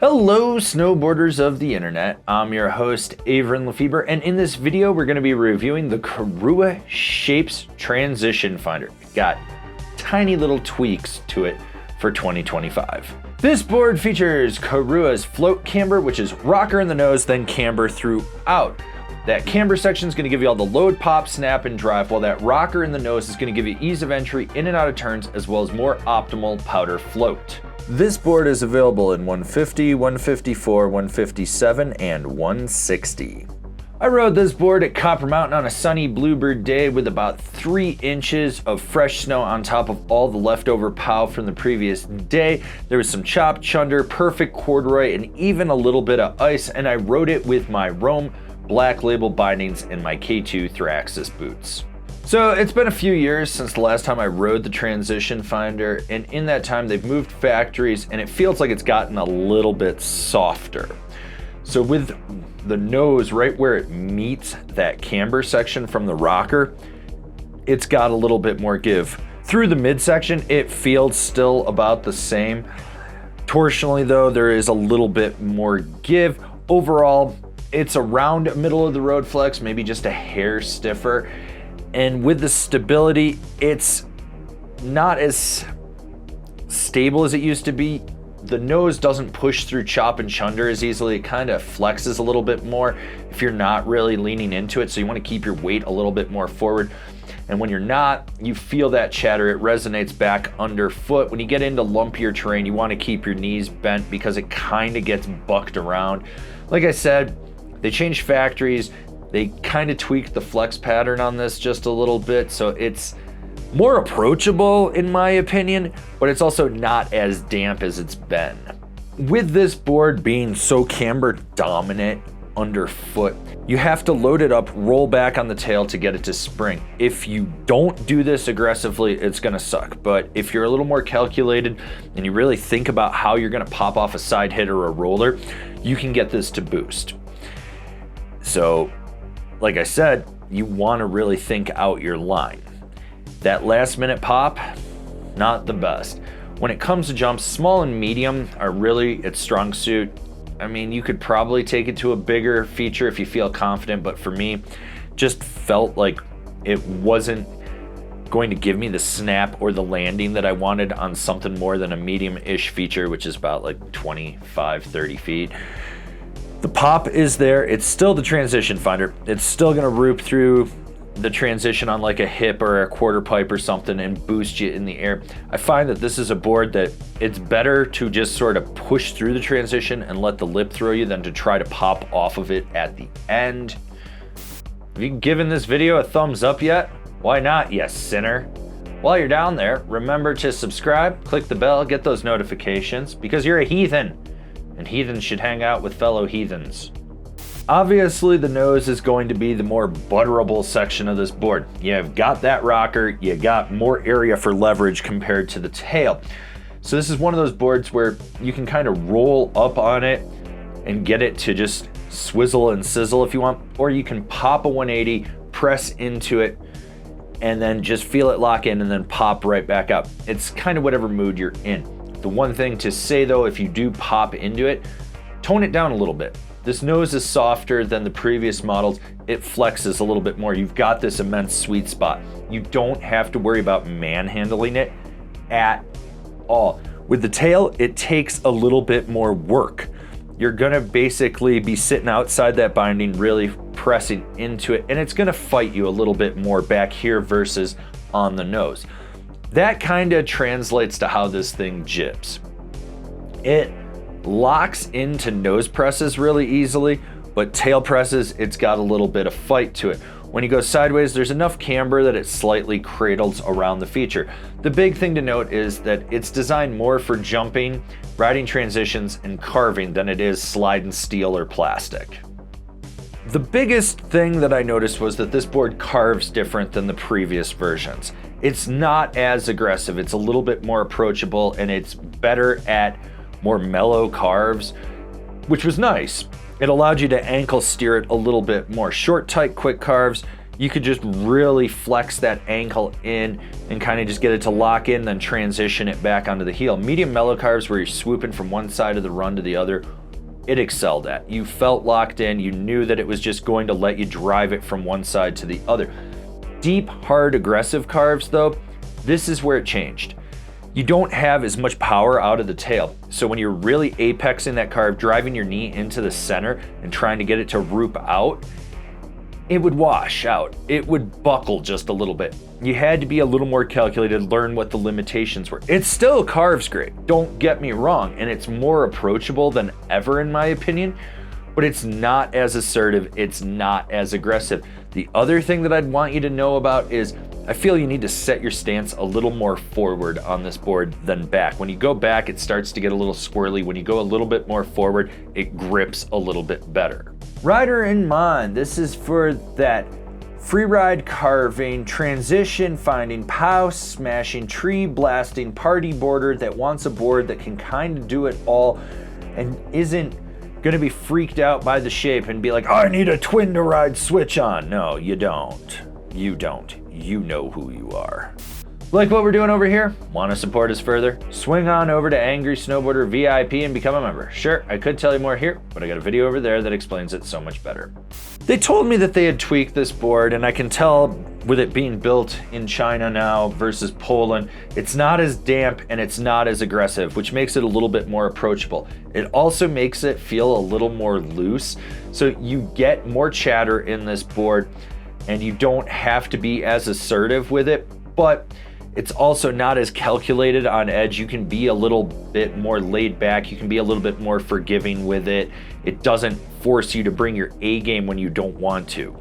Hello, snowboarders of the internet. I'm your host, Avran LeFeber, and in this video, we're going to be reviewing the Korua Shapes Transition Finder. Got tiny little tweaks to it for 2025. This board features Korua's float camber, which is rocker in the nose, then camber throughout. That camber section is going to give you all the load, pop, snap, and drive, while that rocker in the nose is going to give you ease of entry in and out of turns, as well as more optimal powder float. This board is available in 150, 154, 157, and 160. I rode this board at Copper Mountain on a sunny bluebird day with about 3 inches of fresh snow on top of all the leftover pow from the previous day. There was some chopped chunder, perfect corduroy, and even a little bit of ice, and I rode it with my Rome Black Label bindings and my K2 Thraxis boots. So it's been a few years since the last time I rode the Transition Finder, and in that time they've moved factories and it feels like it's gotten a little bit softer. So with the nose right where it meets that camber section from the rocker, it's got a little bit more give. Through the midsection, it feels still about the same. Torsionally though, there is a little bit more give. Overall, it's around middle of the road flex, maybe just a hair stiffer. And with the stability, it's not as stable as it used to be. The nose doesn't push through chop and chunder as easily. It kind of flexes a little bit more if you're not really leaning into it. So you want to keep your weight a little bit more forward. And when you're not, you feel that chatter. It resonates back underfoot. When you get into lumpier terrain, you want to keep your knees bent because it kind of gets bucked around. Like I said, they changed factories. They kind of tweaked the flex pattern on this just a little bit, so it's more approachable in my opinion, but it's also not as damp as it's been. With this board being so camber dominant underfoot, you have to load it up, roll back on the tail to get it to spring. If you don't do this aggressively, it's gonna suck. But if you're a little more calculated and you really think about how you're gonna pop off a side hit or a roller, you can get this to boost. So, like I said, you want to really think out your line. That last minute pop, not the best. When it comes to jumps, small and medium are really its strong suit. I mean, you could probably take it to a bigger feature if you feel confident, but for me, just felt like it wasn't going to give me the snap or the landing that I wanted on something more than a medium-ish feature, which is about like 25, 30 feet. The pop is there. It's still the Transition Finder. It's still gonna roop through the transition on like a hip or a quarter pipe or something and boost you in the air. I find that this is a board that it's better to just sort of push through the transition and let the lip throw you than to try to pop off of it at the end. Have you given this video a thumbs up yet? Why not, you sinner? While you're down there, remember to subscribe, click the bell, get those notifications, because you're a heathen. And heathens should hang out with fellow heathens. Obviously, the nose is going to be the more butterable section of this board. You've got that rocker, you got more area for leverage compared to the tail. So this is one of those boards where you can kind of roll up on it and get it to just swizzle and sizzle if you want, or you can pop a 180, press into it, and then just feel it lock in and then pop right back up. It's kind of whatever mood you're in. The one thing to say though, if you do pop into it, tone it down a little bit. This nose is softer than the previous models. It flexes a little bit more. You've got this immense sweet spot. You don't have to worry about manhandling it at all. With the tail, it takes a little bit more work. You're gonna basically be sitting outside that binding, really pressing into it, and it's gonna fight you a little bit more back here versus on the nose. That kind of translates to how this thing jibs. It locks into nose presses really easily, but tail presses, it's got a little bit of fight to it. When you go sideways, there's enough camber that it slightly cradles around the feature. The big thing to note is that it's designed more for jumping, riding transitions, and carving than it is slide and steel or plastic. The biggest thing that I noticed was that this board carves different than the previous versions. It's not as aggressive, it's a little bit more approachable, and it's better at more mellow carves, which was nice. It allowed you to ankle steer it a little bit more. Short, tight, quick carves, you could just really flex that ankle in and kind of just get it to lock in, then transition it back onto the heel. Medium mellow carves where you're swooping from one side of the run to the other, it excelled at. You felt locked in, you knew that it was just going to let you drive it from one side to the other. Deep, hard, aggressive carves though, this is where it changed. You don't have as much power out of the tail. So when you're really apexing that carve, driving your knee into the center and trying to get it to roop out, it would wash out. It would buckle just a little bit. You had to be a little more calculated, learn what the limitations were. It still carves great, don't get me wrong, and it's more approachable than ever in my opinion, but it's not as assertive, it's not as aggressive. The other thing that I'd want you to know about is I feel you need to set your stance a little more forward on this board than back. When you go back, it starts to get a little squirrely. When you go a little bit more forward, it grips a little bit better. Rider in mind, this is for that free ride carving, transition finding, pow smashing, tree blasting, party boarder that wants a board that can kind of do it all and isn't gonna be freaked out by the shape and be like, I need a twin to ride switch on. No, you don't. You don't. You know who you are. Like what we're doing over here? Want to support us further? Swing on over to Angry Snowboarder VIP and become a member. Sure, I could tell you more here, but I got a video over there that explains it so much better. They told me that they had tweaked this board, and I can tell with it being built in China now versus Poland, it's not as damp and it's not as aggressive, which makes it a little bit more approachable. It also makes it feel a little more loose, so you get more chatter in this board and you don't have to be as assertive with it, but it's also not as calculated on edge. You can be a little bit more laid back. You can be a little bit more forgiving with it. It doesn't force you to bring your A game when you don't want to.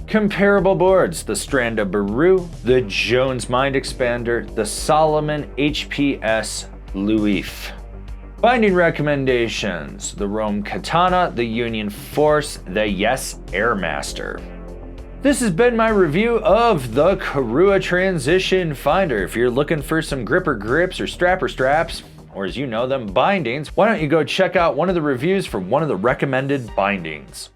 Comparable boards, the Stranda Biru, the Jones Mind Expander, the Salomon HPS Louif. Binding recommendations, the Rome Katana, the Union Force, the Yes Airmaster. This has been my review of the Korua Transition Finder. If you're looking for some gripper grips or strapper straps, or as you know them, bindings, why don't you go check out one of the reviews for one of the recommended bindings.